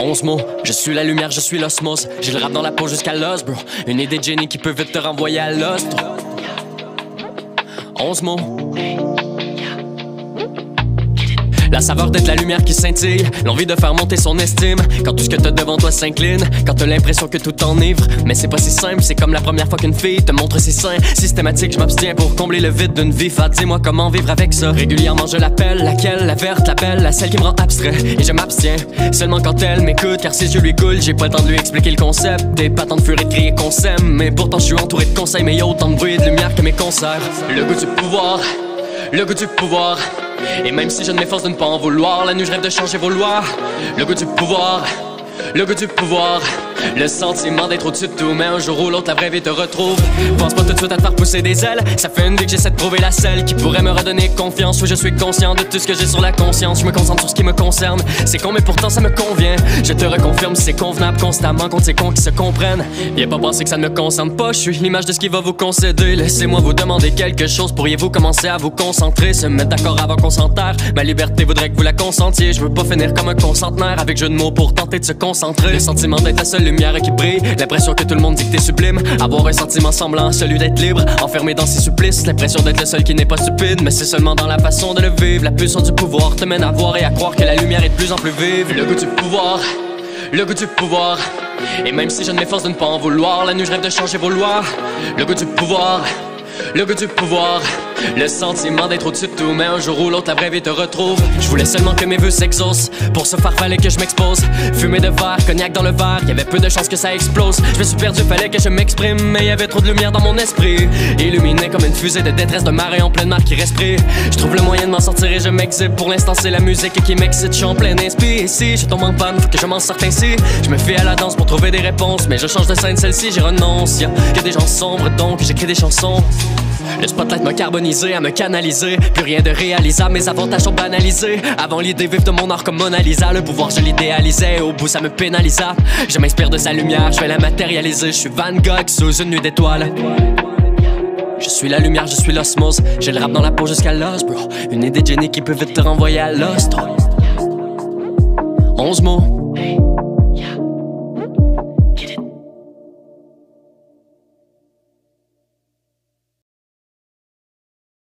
11 mots, je suis la lumière, je suis l'osmose. J'ai le rap dans la peau jusqu'à l'os, bro. Une idée de génie qui peut vite te renvoyer à l'os. 11 mots. La saveur d'être la lumière qui scintille, l'envie de faire monter son estime. Quand tout ce que t'as devant toi s'incline, quand t'as l'impression que tout t'enivre. Mais c'est pas si simple, c'est comme la première fois qu'une fille te montre ses seins. Systématique, je m'abstiens pour combler le vide d'une vie. Dis-moi comment vivre avec ça. Régulièrement je l'appelle, laquelle? La verte, la belle, la celle qui me rend abstrait. Et je m'abstiens, seulement quand elle m'écoute, car ses yeux lui coulent. J'ai pas le temps de lui expliquer le concept. T'es pas tant de furie de crier qu'on s'aime. Mais pourtant je suis entouré de conseils, mais y'a autant de bruit et de lumière que mes concerts. Le goût du pouvoir, le goût du pouvoir. Et même si je ne m'efforce de ne pas en vouloir, la nuit je rêve de changer vos lois. Le goût du pouvoir, le goût du pouvoir. Le sentiment d'être au-dessus de tout, mais un jour ou l'autre la vraie vie te retrouve. Pense pas tout de suite à te faire pousser des ailes. Ça fait une vie que j'essaie de trouver la selle qui pourrait me redonner confiance. Où je suis conscient de tout ce que j'ai sur la conscience. Je me concentre sur ce qui me concerne. C'est con mais pourtant ça me convient. Je te reconfirme, c'est convenable constamment contre ces cons qui se comprennent. Y'a pas pensé que ça ne me concerne pas. Je suis l'image de ce qui va vous concéder. Laissez-moi vous demander quelque chose. Pourriez-vous commencer à vous concentrer, se mettre d'accord avant qu'on s'enterre? Ma liberté voudrait que vous la consentiez. Je veux pas finir comme un concentenaire avec jeu de mots pour tenter de se concentrer. Le sentiment d'être la seule lumière qui brille, l'impression que tout le monde dit que t'es sublime. Avoir un sentiment semblant, celui d'être libre, enfermé dans ses supplices. L'impression d'être le seul qui n'est pas stupide, mais c'est seulement dans la façon de le vivre. La pulsion du pouvoir te mène à voir et à croire que la lumière est de plus en plus vive. Le goût du pouvoir, le goût du pouvoir. Et même si je ne m'efforce de ne pas en vouloir, la nuit je rêve de changer vos lois. Le goût du pouvoir, le goût du pouvoir. Le sentiment d'être au-dessus de tout, mais un jour ou l'autre la vraie vie te retrouve. Je voulais seulement que mes vœux s'exaucent. Pour ce faire fallait que je m'expose. Fumée de verre, cognac dans le verre, y'avait peu de chances que ça explose. Je me suis perdu, fallait que je m'exprime, mais y'avait trop de lumière dans mon esprit. Illuminé comme une fusée de détresse de marée en pleine mer qui respire. Je trouve le moyen de m'en sortir et je m'exhibe. Pour l'instant c'est la musique qui m'excite, je suis en plein esprit. Et si je tombe en panne, faut que je m'en sorte ainsi. Je me fie à la danse pour trouver des réponses, mais je change de scène, celle-ci j'y renonce. Y'a que des gens sombres donc j'écris des chansons. Le spotlight m'a carbonisé, à me canaliser. Plus rien de réalisable, mes avantages sont banalisés. Avant l'idée vive de mon art comme Mona Lisa, le pouvoir je l'idéalisais, au bout ça me pénalisa. Je m'inspire de sa lumière, je vais la matérialiser. Je suis Van Gogh sous une nuit d'étoiles. Je suis la lumière, je suis l'osmose. J'ai le rap dans la peau jusqu'à l'os, bro. Une idée de génie qui peut vite te renvoyer à l'os. 11 mots.